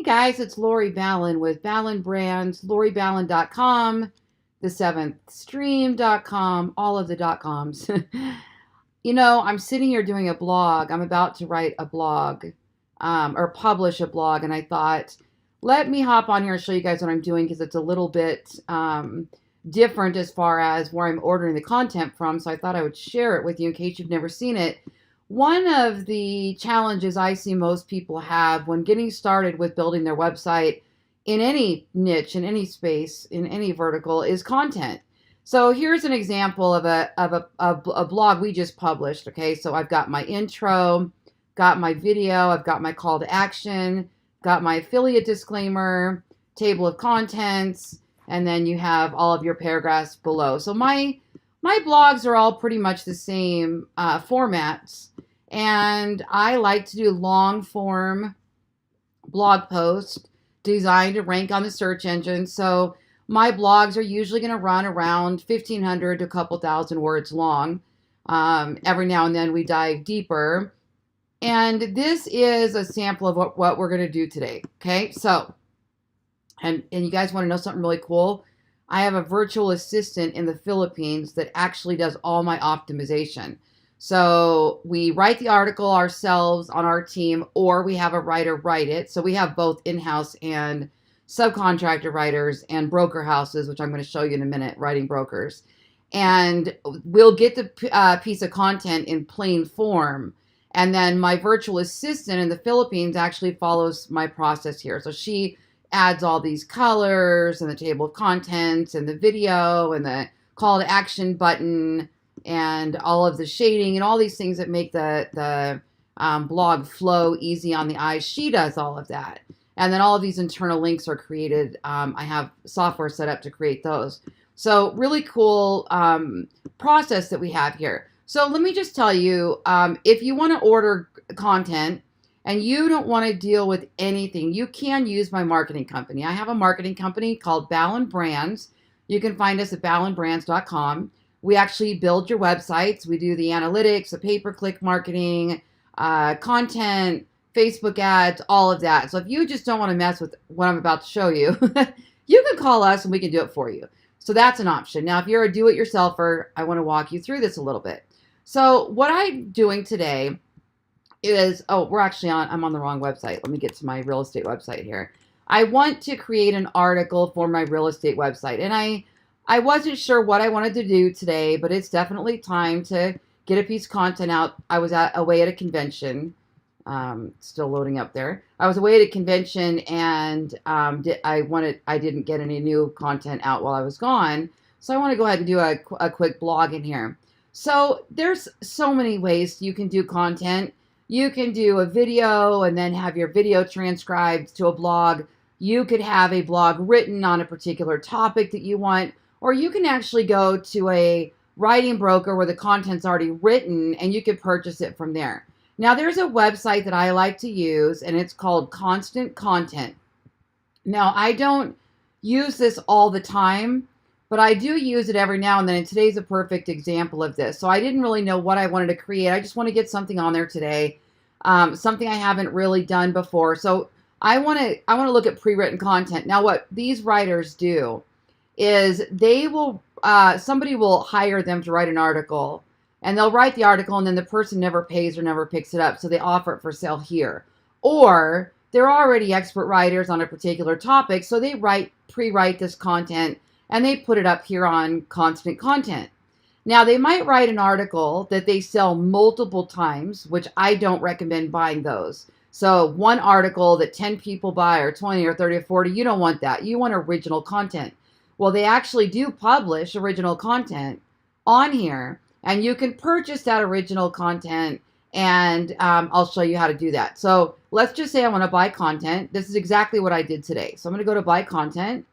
guys, it's Lori Ballen with Ballen Brands, LoriBallen.com, the7thstream.com, all of the .coms. I'm sitting here doing a blog. I'm about to write a blog or publish a blog, and I thought, let me hop on here and show you guys what I'm doing because it's a little bit different as far as where I'm ordering the content from. So I thought I would share it with you in case you've never seen it. One of the challenges I see most people have when getting started with building their website in any niche, in any space, in any vertical is content. So here's an example of a blog we just published. Okay, so I've got my intro, got my video, I've got my call to action, got my affiliate disclaimer, table of contents, and then you have all of your paragraphs below. So my blogs are all pretty much the same formats, and I like to do long form blog posts designed to rank on the search engine. So my blogs are usually going to run around 1,500 to a couple thousand words long. Every now and then we dive deeper. And this is a sample of what we're going to do today. Okay, so, and you guys want to know something really cool? I have a virtual assistant in the Philippines that actually does all my optimization. So we write the article ourselves on our team, or we have a writer write it. So we have both in-house and subcontractor writers and broker houses, which I'm going to show you in a minute, writing brokers. And we'll get the piece of content in plain form. And then my virtual assistant in the Philippines actually follows my process here. So she adds all these colors and the table of contents and the video and the call to action button and all of the shading and all these things that make the blog flow easy on the eyes. She does all of that. And then all of these internal links are created. I have software set up to create those. So really cool process that we have here. So let me just tell you, if you want to order content and you don't want to deal with anything, you can use my marketing company. I have a marketing company called Ballen Brands. You can find us at ballenbrands.com. We actually build your websites. We do the analytics, the pay-per-click marketing, content, Facebook ads, all of that. So if you just don't want to mess with what I'm about to show you, you can call us and we can do it for you. So that's an option. Now, if you're a do-it-yourselfer, I want to walk you through this a little bit. So what I'm doing today is, I'm on the wrong website. Let me get to my real estate website here. I want to create an article for my real estate website. And I wasn't sure what I wanted to do today, but it's definitely time to get a piece of content out. I was away at a convention. Still loading up there. I was away at a convention and I didn't get any new content out while I was gone. So I want to go ahead and do a quick blog in here. So there's so many ways you can do content. You can do a video and then have your video transcribed to a blog. You could have a blog written on a particular topic that you want, or you can actually go to a writing broker where the content's already written and you can purchase it from there. Now, there's a website that I like to use, and it's called Constant Content. Now, I don't use this all the time, but I do use it every now and then, and today's a perfect example of this. So I didn't really know what I wanted to create. I just want to get something on there today, something I haven't really done before. So I want to look at pre-written content. Now, what these writers do is they will, somebody will hire them to write an article. And they'll write the article and then the person never pays or never picks it up. So they offer it for sale here. Or they're already expert writers on a particular topic. So they pre-write this content and they put it up here on Constant Content. Now they might write an article that they sell multiple times, which I don't recommend buying those. So one article that 10 people buy or 20 or 30 or 40, you don't want that. You want original content. Well, they actually do publish original content on here. And you can purchase that original content, and I'll show you how to do that. So let's just say I want to buy content. This is exactly what I did today. So I'm going to go to buy content.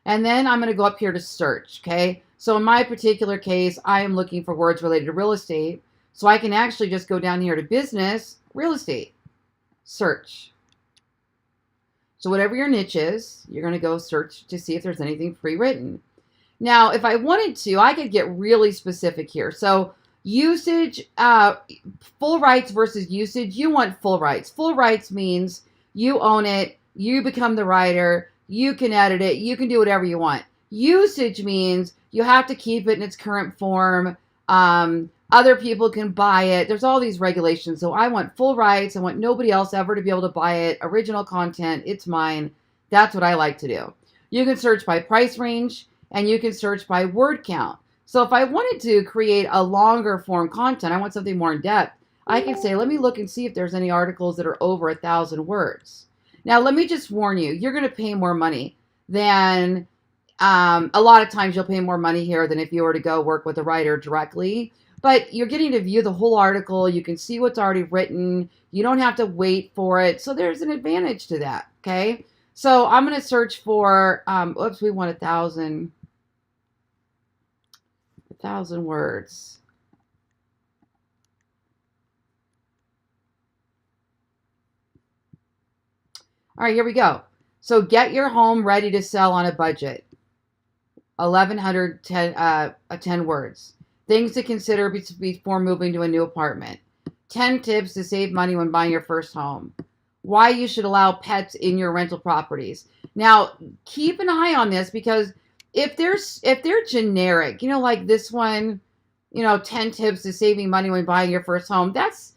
And then I'm going to go up here to search, okay? So in my particular case, I am looking for words related to real estate. So I can actually just go down here to business, real estate, search. So whatever your niche is, you're going to go search to see if there's anything pre-written. Now, if I wanted to, I could get really specific here. So Usage, full rights versus usage. You want full rights. Full rights means you own it. You become the writer. You can edit it. You can do whatever you want. Usage means you have to keep it in its current form. Other people can buy it. There's all these regulations. So I want full rights. I want nobody else ever to be able to buy it. Original content. It's mine. That's what I like to do. You can search by price range and you can search by word count. So if I wanted to create a longer form content, I want something more in depth, I can say, let me look and see if there's any articles that are over 1,000 words. Now, let me just warn you, you're going to pay more money than, a lot of times you'll pay more money here than if you were to go work with a writer directly. But you're getting to view the whole article. You can see what's already written. You don't have to wait for it. So there's an advantage to that, okay? So I'm going to search for, oops, we want 1,000 words. All right, here we go. So get your home ready to sell on a budget. 1,110 words. Things to consider before moving to a new apartment. 10 tips to save money when buying your first home. Why you should allow pets in your rental properties. Now, keep an eye on this because if they're generic, like this one, 10 tips to saving money when buying your first home, it's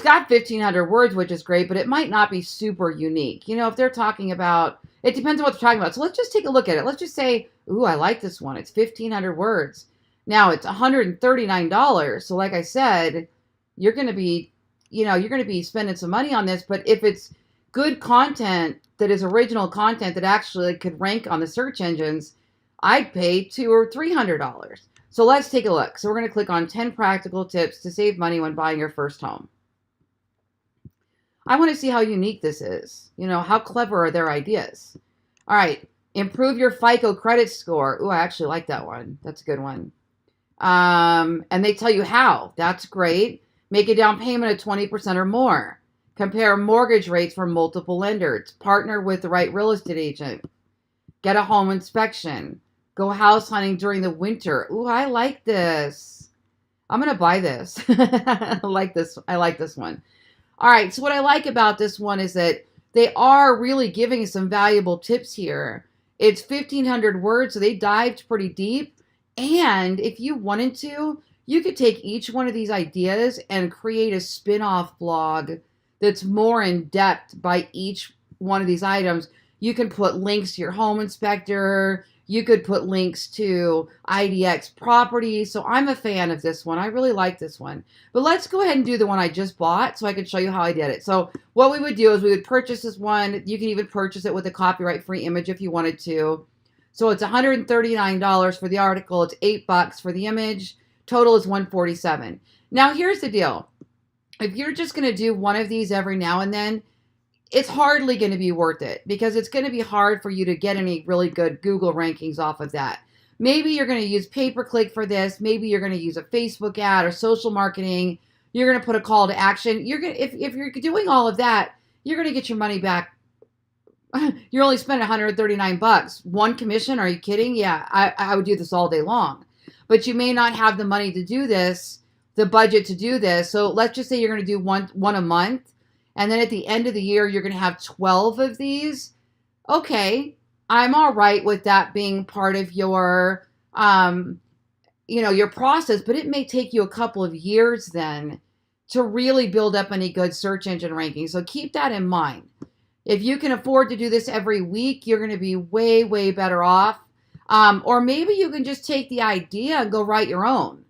got 1,500 words, which is great, but it might not be super unique. If they're talking about, it depends on what they're talking about. So let's just take a look at it. Let's just say, ooh, I like this one. It's 1,500 words. Now it's $139. So like I said, you're going to be spending some money on this, but if it's good content that is original content that actually could rank on the search engines, I'd pay $200 or $300. So let's take a look. So we're going to click on 10 practical tips to save money when buying your first home. I want to see how unique this is. How clever are their ideas? All right. Improve your FICO credit score. Ooh, I actually like that one. That's a good one. And they tell you how. That's great. Make a down payment of 20% or more. Compare mortgage rates from multiple lenders. Partner with the right real estate agent. Get a home inspection. Go house hunting during the winter. Ooh, I like this. I'm going to buy this. I like this one. All right. So what I like about this one is that they are really giving some valuable tips here. It's 1,500 words, so they dived pretty deep. And if you wanted to, you could take each one of these ideas and create a spin-off blog that's more in depth by each one of these items. You can put links to your home inspector. You could put links to IDEX properties. So I'm a fan of this one. I really like this one. But let's go ahead and do the one I just bought so I can show you how I did it. So what we would do is we would purchase this one. You can even purchase it with a copyright-free image if you wanted to. So it's $139 for the article. It's $8 for the image. Total is $147. Now here's the deal. If you're just going to do one of these every now and then, it's hardly going to be worth it because it's going to be hard for you to get any really good Google rankings off of that. Maybe you're going to use pay-per-click for this. Maybe you're going to use a Facebook ad or social marketing. You're going to put a call to action. If you're doing all of that, you're going to get your money back. You're only spending $139. One commission? Are you kidding? Yeah, I would do this all day long. But you may not have the money to do this, the budget to do this. So let's just say you're going to do one a month. And then at the end of the year, you're going to have 12 of these. Okay, I'm all right with that being part of your, your process. But it may take you a couple of years then to really build up any good search engine rankings. So keep that in mind. If you can afford to do this every week, you're going to be way, way better off. Or maybe you can just take the idea and go write your own.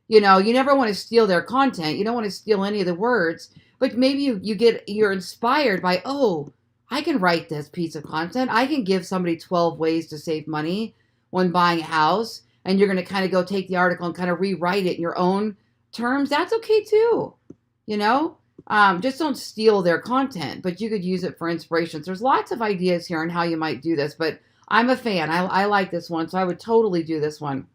You never want to steal their content. You don't want to steal any of the words. But maybe you're inspired by, oh, I can write this piece of content. I can give somebody 12 ways to save money when buying a house. And you're going to kind of go take the article and kind of rewrite it in your own terms. That's okay too. Just don't steal their content, but you could use it for inspiration. So there's lots of ideas here on how you might do this, but I'm a fan. I like this one, so I would totally do this one.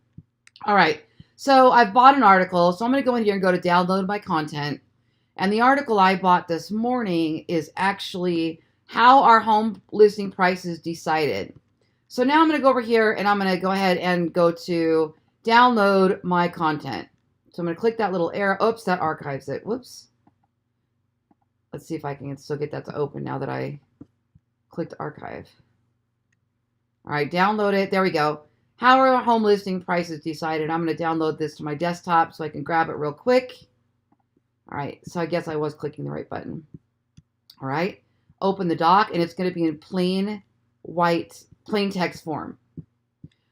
All right. So I've bought an article. So I'm going to go in here and go to download my content. And the article I bought this morning is actually how our home listing prices decided. So now I'm going to go over here and I'm going to go ahead and go to download my content. So I'm going to click that little arrow. Oops, that archives it. Whoops. Let's see if I can still get that to open now that I clicked archive. All right, download it. There we go. How are home listing prices decided? I'm going to download this to my desktop so I can grab it real quick. All right, so I guess I was clicking the right button. All right, open the doc, and it's going to be in plain text form.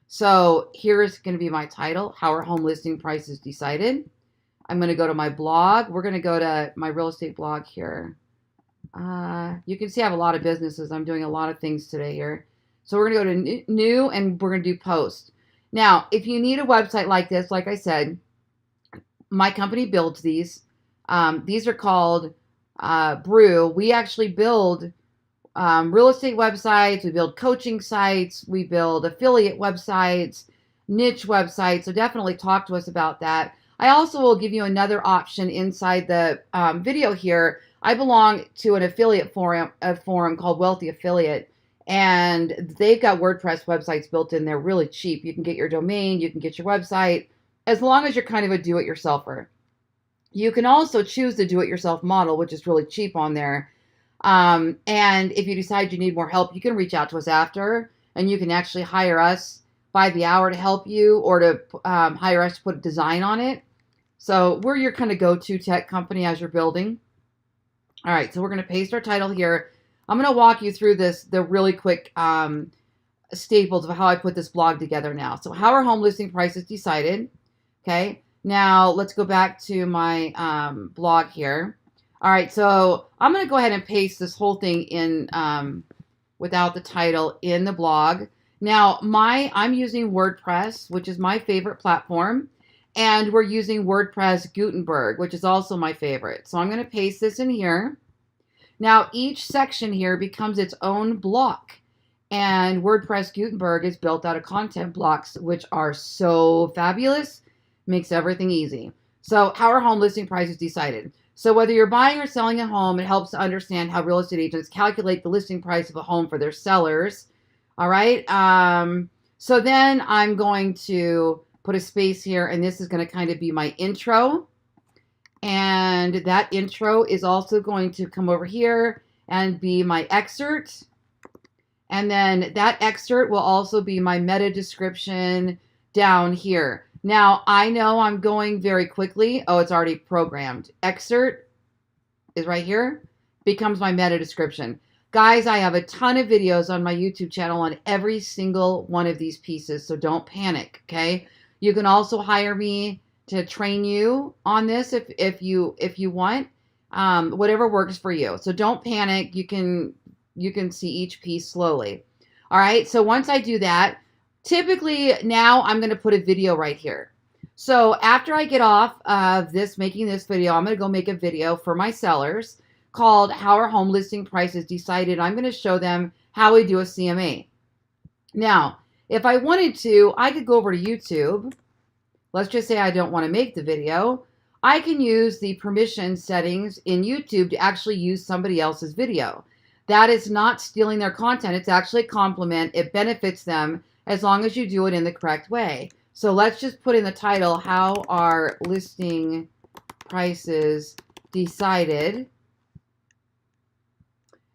So here's going to be my title, How are home listing prices decided? I'm going to go to my blog. We're going to go to my real estate blog here. You can see I have a lot of businesses. I'm doing a lot of things today here. So we're going to go to new, and we're going to do post. Now, if you need a website like this, like I said, my company builds these. These are called Brew. We actually build real estate websites. We build coaching sites. We build affiliate websites, niche websites. So definitely talk to us about that. I also will give you another option inside the video here. I belong to an affiliate forum, called Wealthy Affiliate, and they've got WordPress websites built in there really cheap. You can get your domain, you can get your website, as long as you're kind of a do-it-yourselfer. You can also choose the do-it-yourself model, which is really cheap on there. And if you decide you need more help, you can reach out to us after, and you can actually hire us by the hour to help you, or to hire us to put a design on it. So we're your kind of go-to tech company as you're building. All right, so we're going to paste our title here. I'm going to walk you through the really quick staples of how I put this blog together now. So how are home listing prices decided? Okay, now let's go back to my blog here. All right, so I'm going to go ahead and paste this whole thing in without the title in the blog. Now, I'm using WordPress, which is my favorite platform. And we're using WordPress Gutenberg, which is also my favorite. So I'm going to paste this in here. Now, each section here becomes its own block. And WordPress Gutenberg is built out of content blocks, which are so fabulous. Makes everything easy. So how are home listing prices decided? So whether you're buying or selling a home, it helps to understand how real estate agents calculate the listing price of a home for their sellers. All right. So then I'm going to put a space here, and this is going to kind of be my intro. And that intro is also going to come over here and be my excerpt. And then that excerpt will also be my meta description down here. Now, I know I'm going very quickly. Oh, it's already programmed. Excerpt is right here. Becomes my meta description. Guys, I have a ton of videos on my YouTube channel on every single one of these pieces, so don't panic, okay? You can also hire me to train you on this if you want, whatever works for you. So don't panic. You can see each piece slowly. All right. So once I do that, typically now I'm going to put a video right here. So after I get off of making this video, I'm going to go make a video for my sellers called How Are Home Listing Prices Decided? I'm going to show them how we do a CMA. Now, if I wanted to, I could go over to YouTube. Let's just say I don't want to make the video. I can use the permission settings in YouTube to actually use somebody else's video. That is not stealing their content. It's actually a compliment. It benefits them as long as you do it in the correct way. So let's just put in the title, How Are Listing Prices Decided?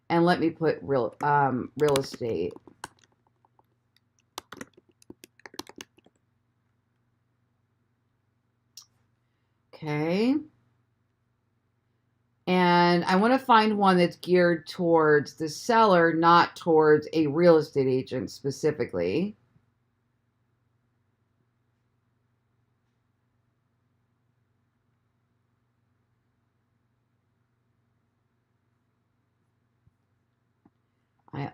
And let me put real estate. Okay. And I want to find one that's geared towards the seller, not towards a real estate agent specifically.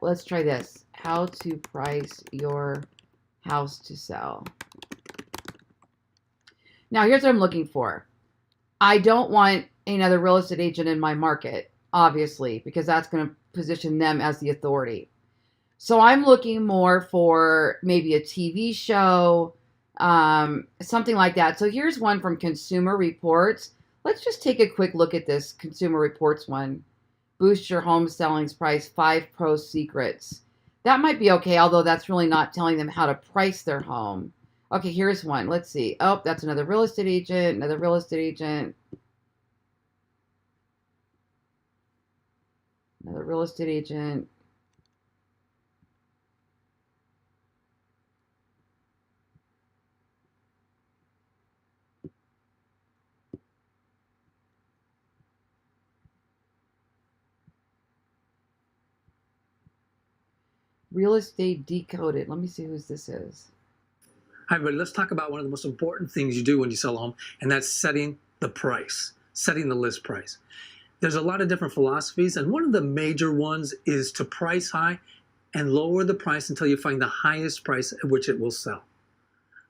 Let's try this. How to price your house to sell. Now, here's what I'm looking for. I don't want another real estate agent in my market, obviously, because that's going to position them as the authority. So I'm looking more for maybe a TV show, something like that. So here's one from Consumer Reports. Let's just take a quick look at this Consumer Reports one. Boost your home selling's price, 5 pro secrets. That might be okay, although that's really not telling them how to price their home. Okay, here's one. Let's see. Oh, that's another real estate agent, another real estate agent, another real estate agent. Real estate decoded. Let me see whose this is. Hi, everybody. Let's talk about one of the most important things you do when you sell a home, and that's setting the price, setting the list price. There's a lot of different philosophies, and one of the major ones is to price high and lower the price until you find the highest price at which it will sell.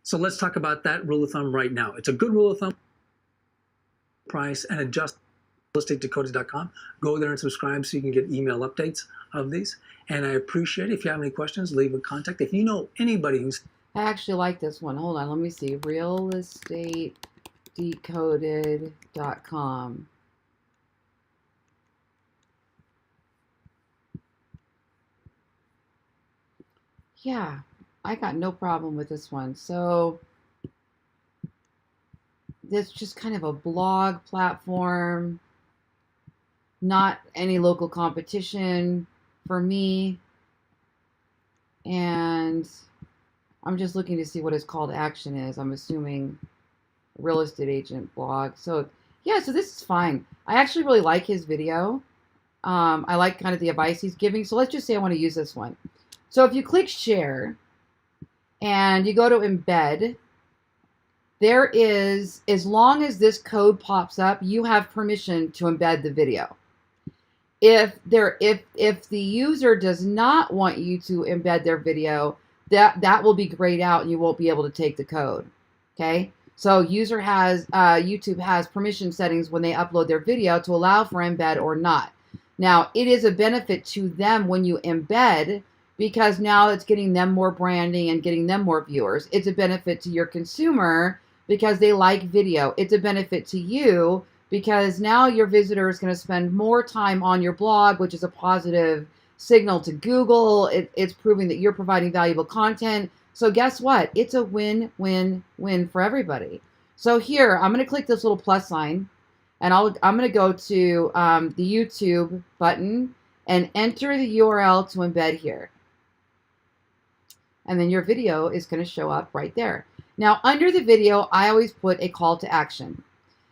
So let's talk about that rule of thumb right now. It's a good rule of thumb. Price and adjust realestatedecoder.com. Go there and subscribe so you can get email updates of these. And I appreciate it. If you have any questions, leave a contact. If you know anybody who's... I actually like this one. Hold on, let me see. realestateDecoded.com. Yeah, I got no problem with this one. So this just kind of a blog platform, not any local competition for me. And I'm just looking to see what his call to action is. I'm assuming real estate agent blog. So yeah, so this is fine. I actually really like his video. I like kind of the advice he's giving. So let's just say I want to use this one. So if you click share and you go to embed, there is, as long as this code pops up, you have permission to embed the video. If the user does not want you to embed their video, that will be grayed out and you won't be able to take the code. Okay? So YouTube has permission settings when they upload their video to allow for embed or not. Now, it is a benefit to them when you embed, because now it's getting them more branding and getting them more viewers. It's a benefit to your consumer because they like video. It's a benefit to you because now your visitor is going to spend more time on your blog, which is a positive signal to Google. It's proving that you're providing valuable content. So guess what? It's a win-win-win for everybody. So here, I'm going to click this little plus sign, and I'm going to go to the YouTube button and enter the URL to embed here. And then your video is going to show up right there. Now, under the video, I always put a call to action.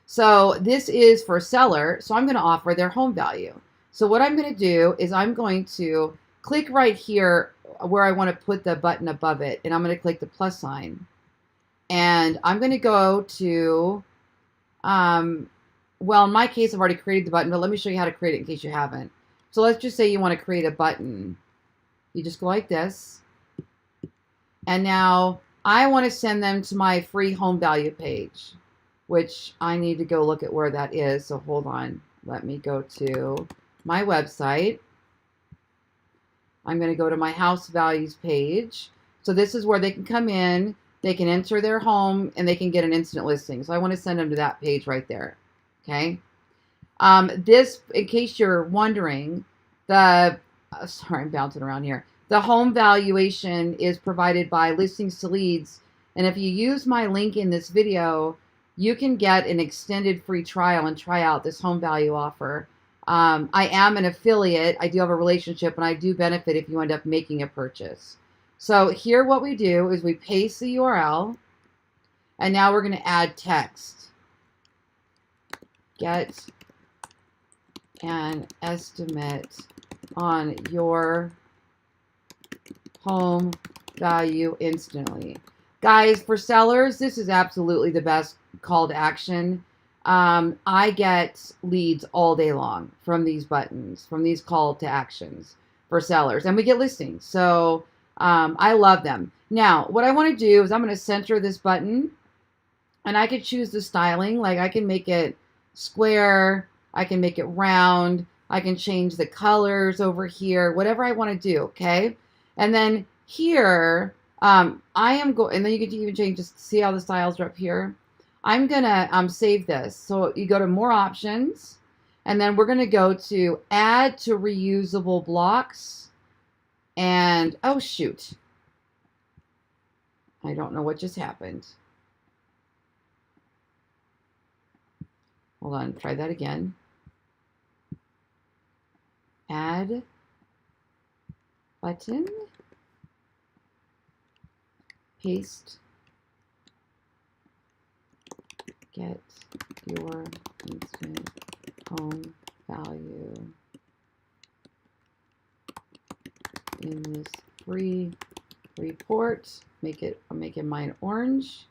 So this is for seller, so I'm going to offer their home value. So what I'm going to do is I'm going to click right here where I want to put the button above it, and I'm going to click the plus sign. And I'm going to go to, well, in my case, I've already created the button, but let me show you how to create it in case you haven't. So let's just say you want to create a button. You just go like this. And now I want to send them to my free home value page, which I need to go look at where that is. So hold on. Let me go to my website. I'm going to go to my house values page. So this is where they can come in, they can enter their home, and they can get an instant listing. So I want to send them to that page right there. Okay. This, in case you're wondering, sorry, I'm bouncing around here. The home valuation is provided by Listings to Leads. And if you use my link in this video, you can get an extended free trial and try out this home value offer. I am an affiliate. I do have a relationship, and I do benefit if you end up making a purchase. So here what we do is we paste the URL, and now we're going to add text. Get an estimate on your home value instantly. Guys, for sellers, this is absolutely the best call to action. I get leads all day long from these buttons, from these call to actions for sellers, and we get listings. So I love them. Now, what I want to do is I'm going to center this button, and I could choose the styling. Like I can make it square, I can make it round, I can change the colors over here, whatever I want to do, okay? And then here, and then you can even change, just see how the styles are up here. I'm gonna save this. So you go to more options, and then we're gonna go to add to reusable blocks. And oh shoot, I don't know what just happened. Hold on, try that again. Add button, paste, get your instant home value in this free report. I'm making mine orange.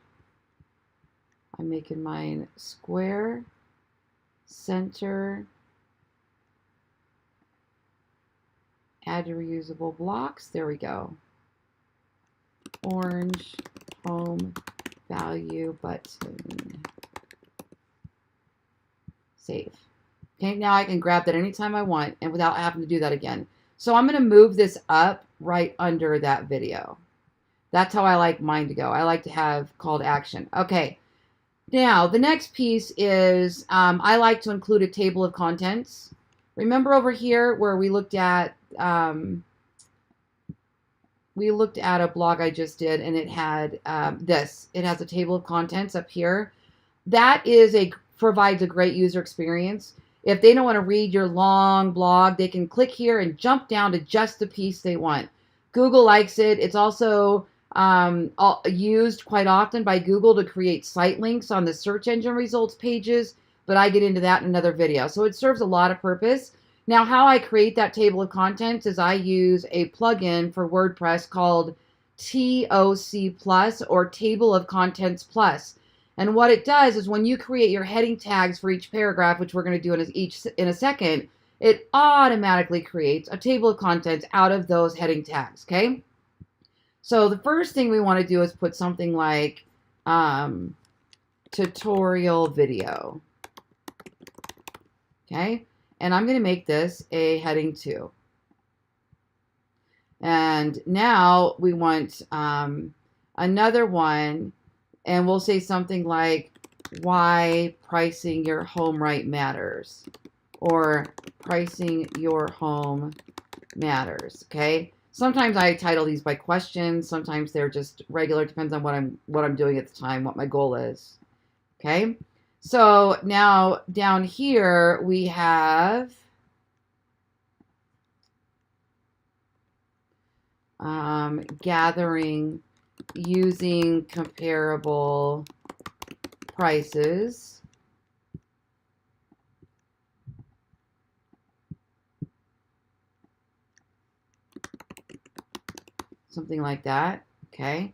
I'm making mine square, center, add reusable blocks. There we go. Orange home value button. Save. Okay, now I can grab that anytime I want and without having to do that again. So I'm going to move this up right under that video. That's how I like mine to go. I like to have call to action. Okay, now the next piece is I like to include a table of contents. Remember over here where we looked at a blog I just did, and it had this. It has a table of contents up here. That provides a great user experience. If they don't want to read your long blog, they can click here and jump down to just the piece they want. Google likes it. It's also used quite often by Google to create site links on the search engine results pages, but I get into that in another video. So it serves a lot of purpose. Now, how I create that table of contents is I use a plugin for WordPress called TOC Plus, or Table of Contents Plus. And what it does is when you create your heading tags for each paragraph, which we're going to do in a second, it automatically creates a table of contents out of those heading tags, okay? So the first thing we want to do is put something like tutorial video, okay? And I'm going to make this a heading 2. And now we want another one, and we'll say something like why pricing your home right matters, or pricing your home matters, okay? Sometimes I title these by questions. Sometimes they're just regular. Depends on what I'm doing at the time, what my goal is. Okay. So now down here we have gathering using comparable prices. Something like that, okay?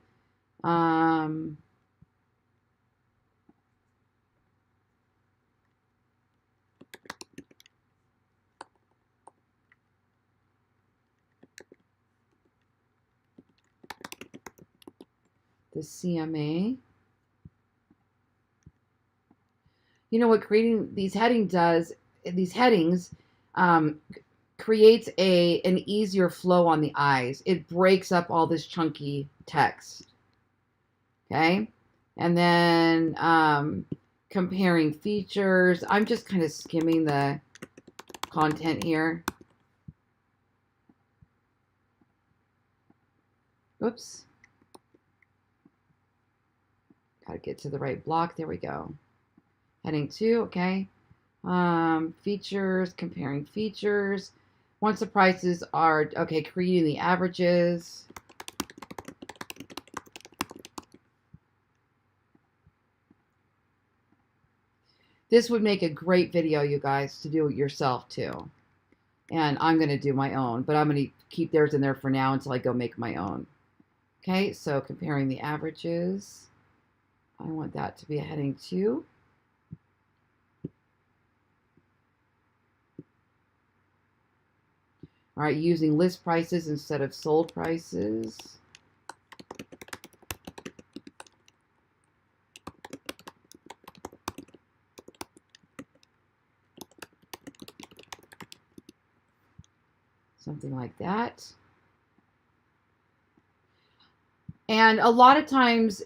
The CMA. You know what creating these headings does? These headings creates an easier flow on the eyes. It breaks up all this chunky text. Okay, and then comparing features. I'm just kind of skimming the content here. Oops. Got to get to the right block. There we go. Heading 2, okay. Features, comparing features. Once the prices are, okay, creating the averages. This would make a great video, you guys, to do it yourself too. And I'm going to do my own, but I'm going to keep theirs in there for now until I go make my own. Okay, so comparing the averages. I want that to be a heading 2. All right, using list prices instead of sold prices. Something like that. And a lot of times,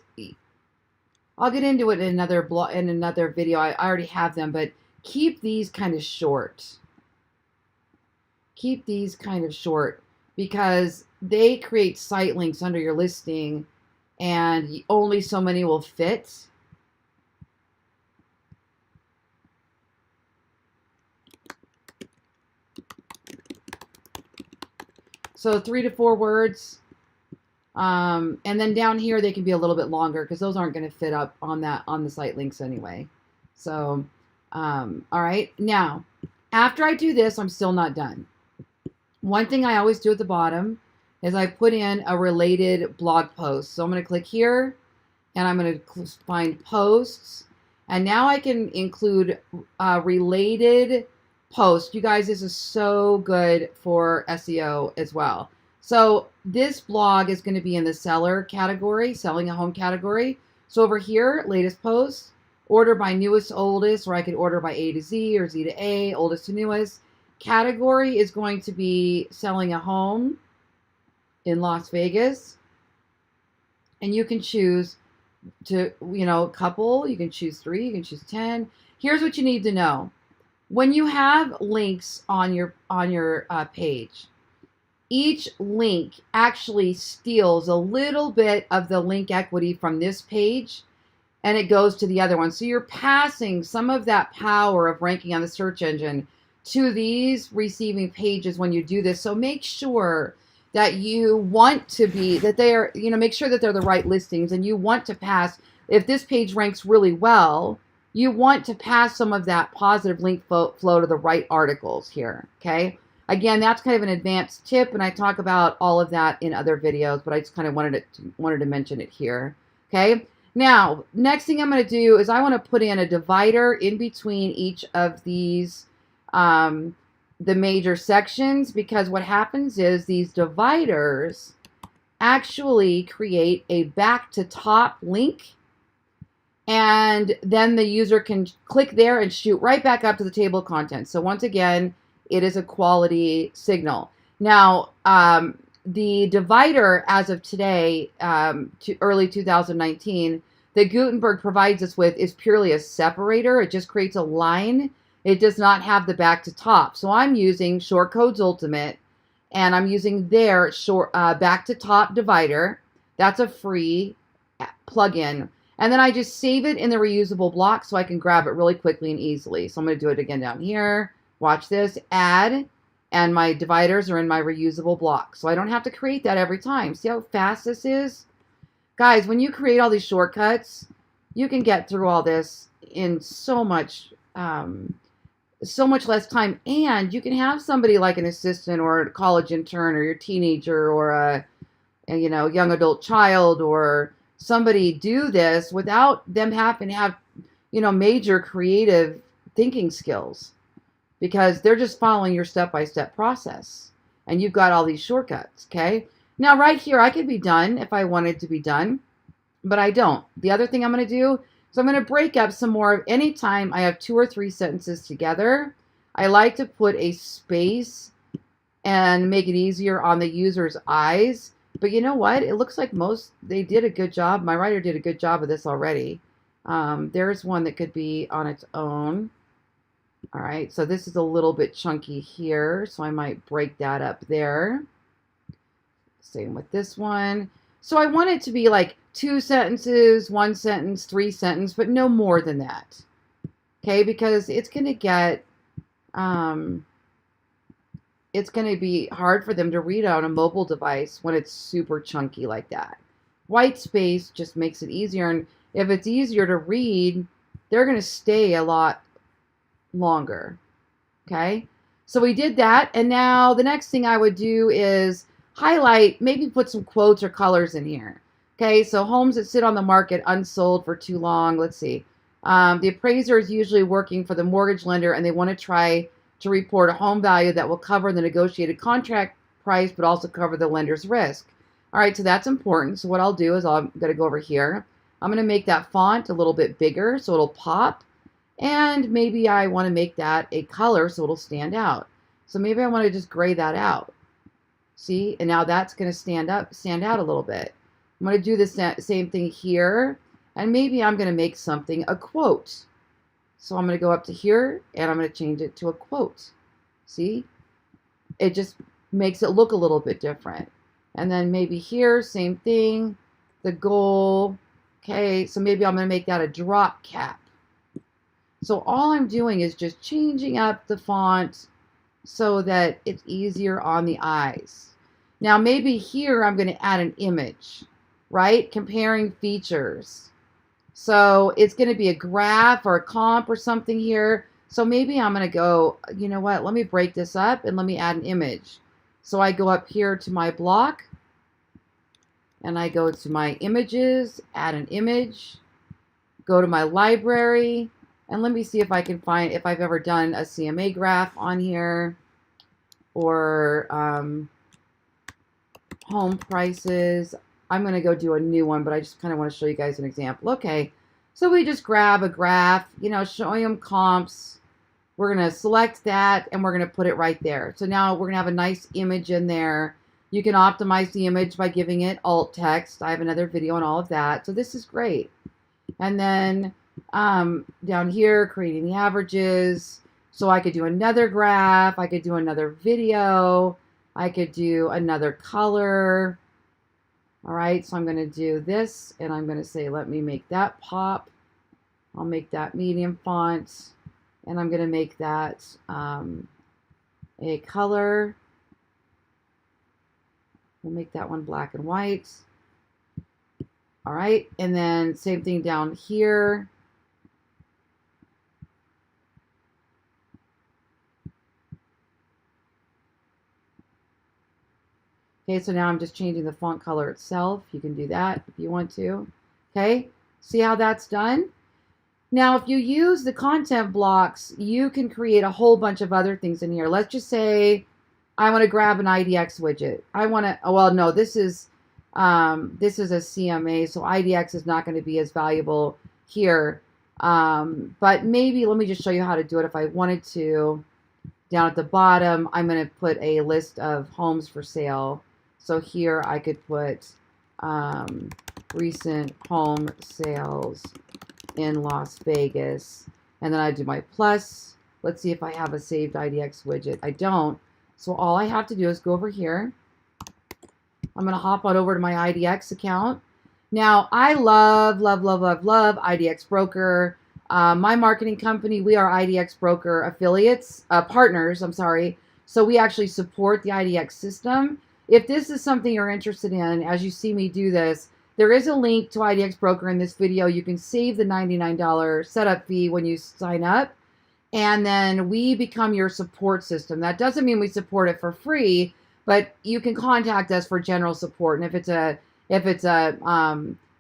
I'll get into it in another video. I already have them, but keep these kind of short. Keep these kind of short because they create site links under your listing, and only so many will fit. So 3 to 4 words. And then down here, they can be a little bit longer because those aren't going to fit up on the site links anyway. So, all right. Now, after I do this, I'm still not done. One thing I always do at the bottom is I put in a related blog post. So I'm going to click here, and I'm going to find posts. And now I can include related posts. You guys, this is so good for SEO as well. So this blog is going to be in the seller category, selling a home category. So over here, latest post, order by newest to oldest, or I could order by A to Z or Z to A, oldest to newest. Category is going to be selling a home in Las Vegas. And you can choose to, a couple, you can choose 3, you can choose 10. Here's what you need to know. When you have links on your page, each link actually steals a little bit of the link equity from this page, and it goes to the other one. So you're passing some of that power of ranking on the search engine to these receiving pages when you do this. So make sure that you want to be, that they are, make sure that they're the right listings, and you want to pass, if this page ranks really well, you want to pass some of that positive link flow to the right articles here, okay? Again, that's kind of an advanced tip, and I talk about all of that in other videos, but I just kind of wanted to mention it here, okay? Now, next thing I'm going to do is I want to put in a divider in between each of these, the major sections, because what happens is these dividers actually create a back to top link, and then the user can click there and shoot right back up to the table of contents. So once again, it is a quality signal. Now, the divider as of today, to early 2019, that Gutenberg provides us with is purely a separator. It just creates a line. It does not have the back to top. So I'm using Shortcodes Ultimate, and I'm using their back to top divider. That's a free plugin. And then I just save it in the reusable block so I can grab it really quickly and easily. So I'm going to do it again down here. Watch this, add, and my dividers are in my reusable block. So I don't have to create that every time. See how fast this is? Guys, when you create all these shortcuts, you can get through all this in so much less time. And you can have somebody like an assistant or a college intern or your teenager or a young adult child or somebody do this without them having to have, major creative thinking skills, because they're just following your step-by-step process, and you've got all these shortcuts, okay? Now, right here, I could be done if I wanted to be done, but I don't. The other thing I'm going to do is I'm going to break up some more. Anytime I have 2 or 3 sentences together, I like to put a space and make it easier on the user's eyes. But you know what? It looks like they did a good job. My writer did a good job of this already. There's one that could be on its own. All right, so this is a little bit chunky here, so I might break that up there. Same with this one. So I want it to be like 2 sentences, 1 sentence, 3 sentences, but no more than that. Okay, because it's going to get, it's going to be hard for them to read on a mobile device when it's super chunky like that. White space just makes it easier, and if it's easier to read, they're going to stay a lot longer. Okay, so we did that, and now the next thing I would do is highlight, maybe put some quotes or colors in here. Okay, so homes that sit on the market unsold for too long. Let's see. The appraiser is usually working for the mortgage lender, and they want to try to report a home value that will cover the negotiated contract price, but also cover the lender's risk. All right, so that's important. So what I'll do is I'm going to go over here. I'm going to make that font a little bit bigger so it'll pop. And maybe I want to make that a color so it'll stand out. So maybe I want to just gray that out. See, and now that's going to stand out a little bit. I'm going to do the same thing here, and maybe I'm going to make something a quote. So I'm going to go up to here, and I'm going to change it to a quote. See, it just makes it look a little bit different. And then maybe here, same thing. the goal. Okay, so maybe I'm going to make that a drop cap. So all I'm doing is just changing up the font so that it's easier on the eyes. Now maybe here I'm going to add an image, right? Comparing features. So it's going to be a graph or a comp or something here. So maybe I'm going to go, you know what, let me break this up and let me add an image. So I go up here to my block and I go to my images, add an image, go to my library, and let me see if I can find, if I've ever done a CMA graph on here or home prices. I'm going to go do a new one, but I just kind of want to show you guys an example. Okay, so we just grab a graph, you know, showing them comps. We're going to select that and we're going to put it right there. So now we're going to have a nice image in there. You can optimize the image by giving it alt text. I have another video on all of that. So this is great. And then down here, creating the averages. So I could do another graph. I could do another video. I could do another color. All right, so I'm going to do this, and I'm going to say, let me make that pop. I'll make that medium font, and I'm going to make that a color. We'll make that one black and white. All right, and then same thing down here. Okay, so now I'm just changing the font color itself. You can do that if you want to. Okay, see how that's done? Now, if you use the content blocks, you can create a whole bunch of other things in here. Let's just say I want to grab an IDEX widget. I want to, oh, well, no, this is a CMA, so IDEX is not going to be as valuable here. But maybe, let me just show you how to do it if I wanted to. Down at the bottom, I'm going to put a list of homes for sale. So here I could put recent home sales in Las Vegas. And then I do my plus. Let's see if I have a saved IDEX widget. I don't. So all I have to do is go over here. I'm going to hop on over to my IDEX account. Now, I love IDEX Broker. My marketing company, we are IDEX Broker affiliates, partners, I'm sorry. So we actually support the IDEX system. If this is something you're interested in, as you see me do this, there is a link to IDEX Broker in this video. You can save the $99 setup fee when you sign up, and then we become your support system. That doesn't mean we support it for free, but you can contact us for general support. And if it's a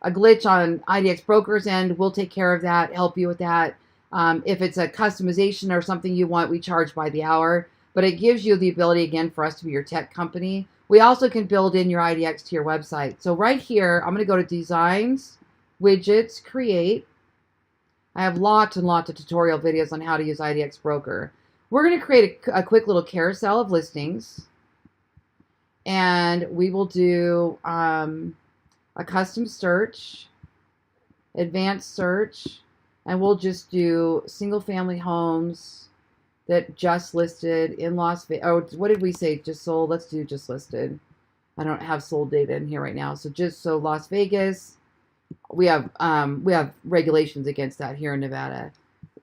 glitch on IDEX Broker's end, we'll take care of that, help you with that. If it's a customization or something you want, we charge by the hour. But it gives you the ability, again, for us to be your tech company. We also can build in your IDEX to your website. So right here, I'm going to go to Designs, Widgets, Create. I have lots and lots of tutorial videos on how to use IDEX Broker. We're going to create a quick little carousel of listings. And we will do a custom search, advanced search, and we'll just do single family homes that just listed in Las Vegas. Oh, what did we say? Just sold. Let's do just listed. I don't have sold data in here right now. So just so Las Vegas, we have regulations against that here in Nevada.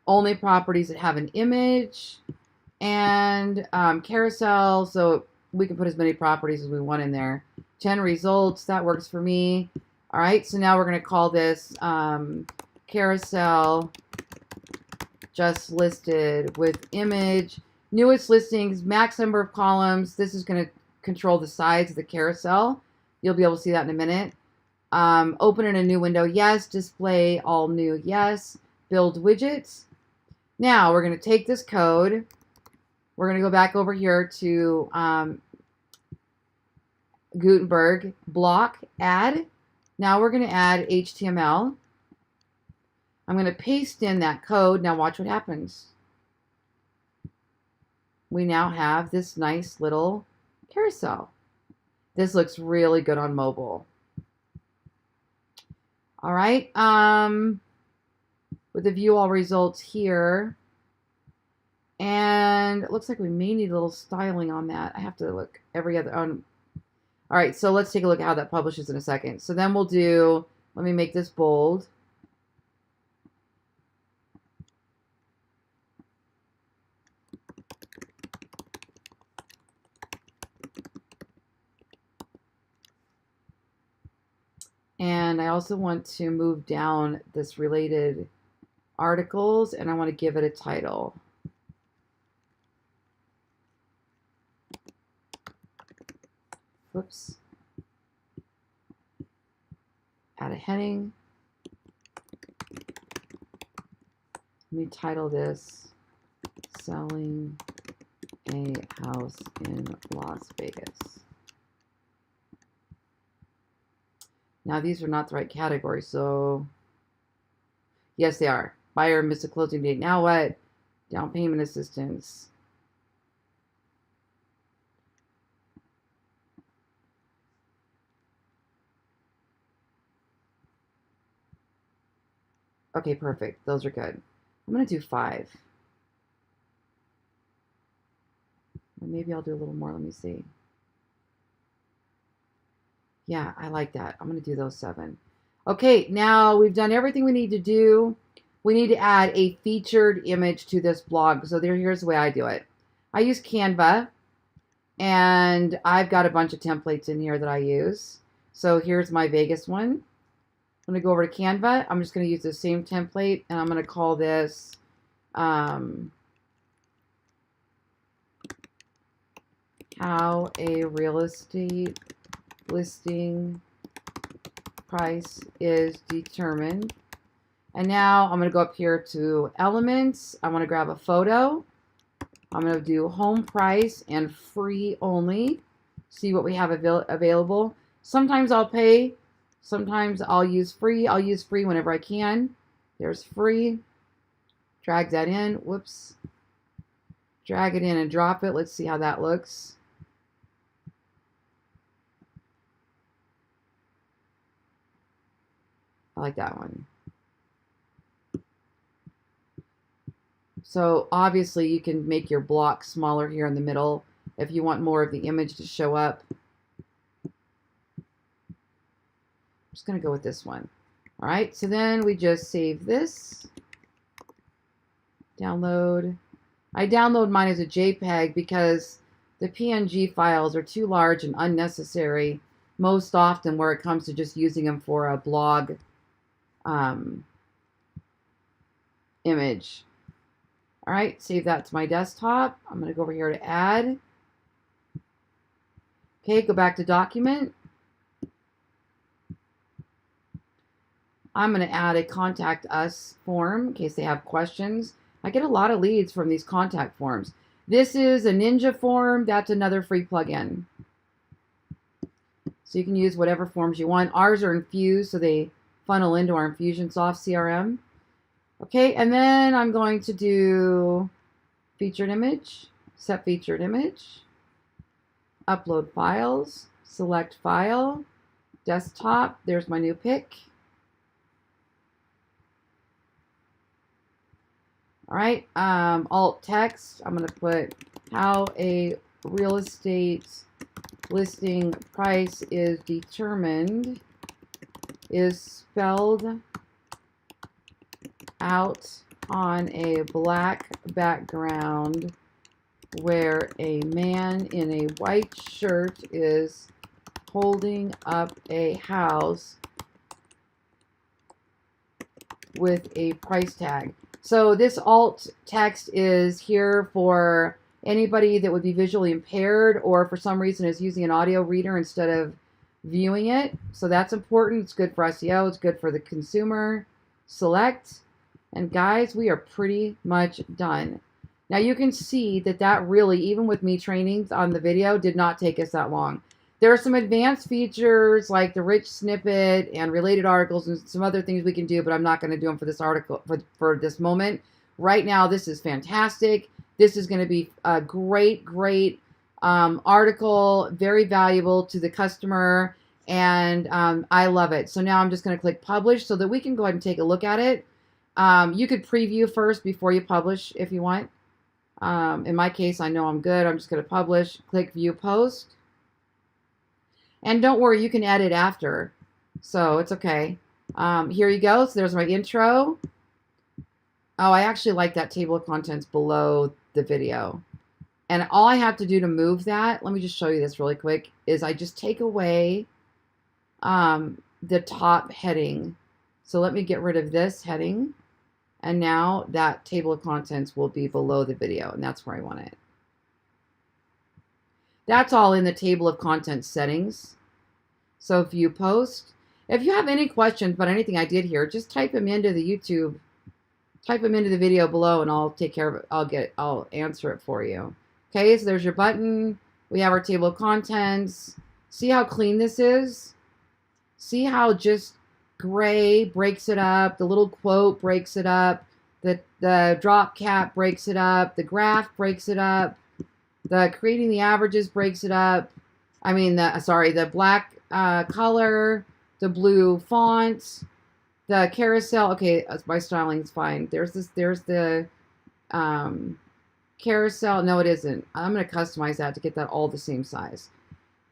Only properties that have an image and carousel. So we can put as many properties as we want in there. 10 results, that works for me. All right, so now we're going to call this carousel just listed with image. Newest listings, max number of columns. This is going to control the size of the carousel. You'll be able to see that in a minute. Open in a new window, yes. Display all new, yes. Build widgets. Now we're going to take this code. We're going to go back over here to Gutenberg, block, add. Now we're going to add HTML. I'm going to paste in that code. Now watch what happens. We now have this nice little carousel. This looks really good on mobile. All right. With the view all results here. And it looks like we may need a little styling on that. I have to look every other on. All right, so let's take a look at how that publishes in a second. So then we'll do, let me make this bold. And I also want to move down this related articles, and I want to give it a title. Whoops. Add a heading. Let me title this Selling a House in Las Vegas. Now these are not the right category, so yes, they are. Buyer missed a closing date. Now what? Down payment assistance. Okay, perfect. Those are good. I'm going to do 5. Or maybe I'll do a little more. Let me see. Yeah, I like that. I'm going to do those 7. Okay, now we've done everything we need to do. We need to add a featured image to this blog. So here's the way I do it. I use Canva, and I've got a bunch of templates in here that I use. So here's my Vegas one. I'm going to go over to Canva. I'm just going to use the same template, and I'm going to call this how a real estate listing price is determined. And now I'm going to go up here to elements. I want to grab a photo. I'm going to do home price and free only. See what we have available. Sometimes I'll pay. Sometimes I'll use free. I'll use free whenever I can. There's free. Drag that in. Whoops. Drag it in and drop it. Let's see how that looks. I like that one. So obviously you can make your block smaller here in the middle if you want more of the image to show up. I'm just going to go with this one. All right, so then we just save this. Download. I download mine as a JPEG because the PNG files are too large and unnecessary most often where it comes to just using them for a blog image. All right, save that to my desktop. I'm going to go over here to add. Okay, go back to document. I'm going to add a contact us form in case they have questions. I get a lot of leads from these contact forms. This is a Ninja form. That's another free plugin. So you can use whatever forms you want. Ours are infused, so they funnel into our Infusionsoft CRM. Okay, and then I'm going to do featured image, set featured image, upload files, select file, desktop. There's my new pick. All right, alt text. I'm going to put how a real estate listing price is determined is spelled out on a black background where a man in a white shirt is holding up a house with a price tag. So this alt text is here for anybody that would be visually impaired or for some reason is using an audio reader instead of viewing it. So that's important. It's good for SEO. It's good for the consumer. Select. And guys, we are pretty much done. Now you can see that that really, even with me training on the video, did not take us that long. There are some advanced features like the rich snippet and related articles and some other things we can do, but I'm not going to do them for this article, for this moment. Right now, this is fantastic. This is going to be a great article, very valuable to the customer, and I love it. So now I'm just going to click publish so that we can go ahead and take a look at it. You could preview first before you publish if you want. In my case, I know I'm good. I'm just going to publish, click view post. And don't worry, you can edit after. So it's okay. Here you go. So there's my intro. Oh, I actually like that table of contents below the video. And all I have to do to move that, let me just show you this really quick, is I just take away the top heading. So let me get rid of this heading. And now that table of contents will be below the video, and that's where I want it. That's all in the table of contents settings. So view post. If you have any questions about anything I did here, just type them into the YouTube, type them into the video below, and I'll take care of it. I'll answer it for you. Okay, so there's your button. We have our table of contents. See how clean this is? See how just gray breaks it up, the little quote breaks it up, the drop cap breaks it up, the graph breaks it up, the creating the averages breaks it up. I mean, the black color, the blue font, the carousel. Okay, my styling is fine. There's the carousel. No, it isn't. I'm going to customize that to get that all the same size.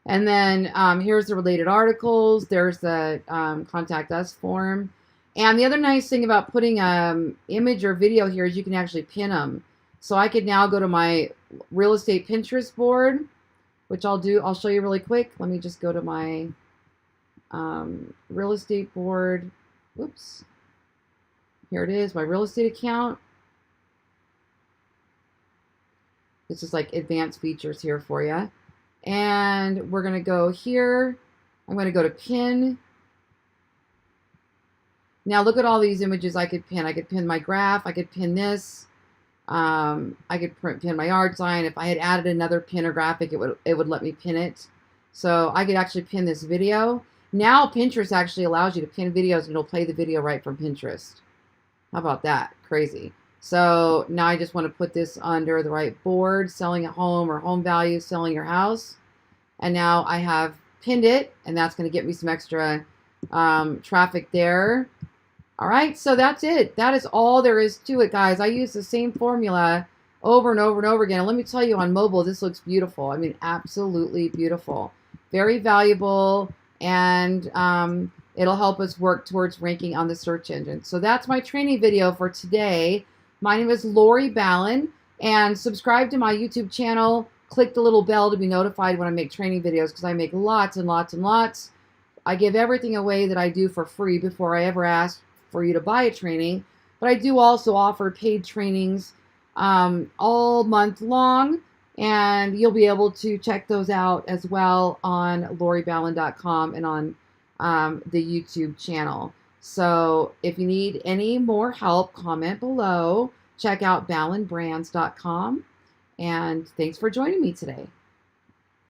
And then here's the related articles. There's the contact us form. And the other nice thing about putting image or video here is you can actually pin them. So I could now go to my real estate Pinterest board, which I'll do. I'll show you really quick. Let me just go to my real estate board. Whoops. Here it is, my real estate account. This is like advanced features here for you. And we're going to go here. I'm going to go to pin. Now look at all these images I could pin. I could pin my graph. I could pin this. I could pin my art sign. If I had added another pin or graphic, it would let me pin it. So I could actually pin this video. Now Pinterest actually allows you to pin videos and it'll play the video right from Pinterest. How about that? Crazy. So now I just want to put this under the right board, selling a home or home value, selling your house. And now I have pinned it, and that's going to get me some extra traffic there. All right, so that's it. That is all there is to it, guys. I use the same formula over and over and over again. And let me tell you, on mobile, this looks beautiful. I mean, absolutely beautiful. Very valuable, and it'll help us work towards ranking on the search engine. So that's my training video for today. My name is Lori Ballen, and subscribe to my YouTube channel. Click the little bell to be notified when I make training videos, because I make lots and lots and lots. I give everything away that I do for free before I ever ask for you to buy a training. But I do also offer paid trainings all month long, and you'll be able to check those out as well on loriballen.com and on the YouTube channel. So if you need any more help, comment below. Check out ballenbrands.com. And thanks for joining me today.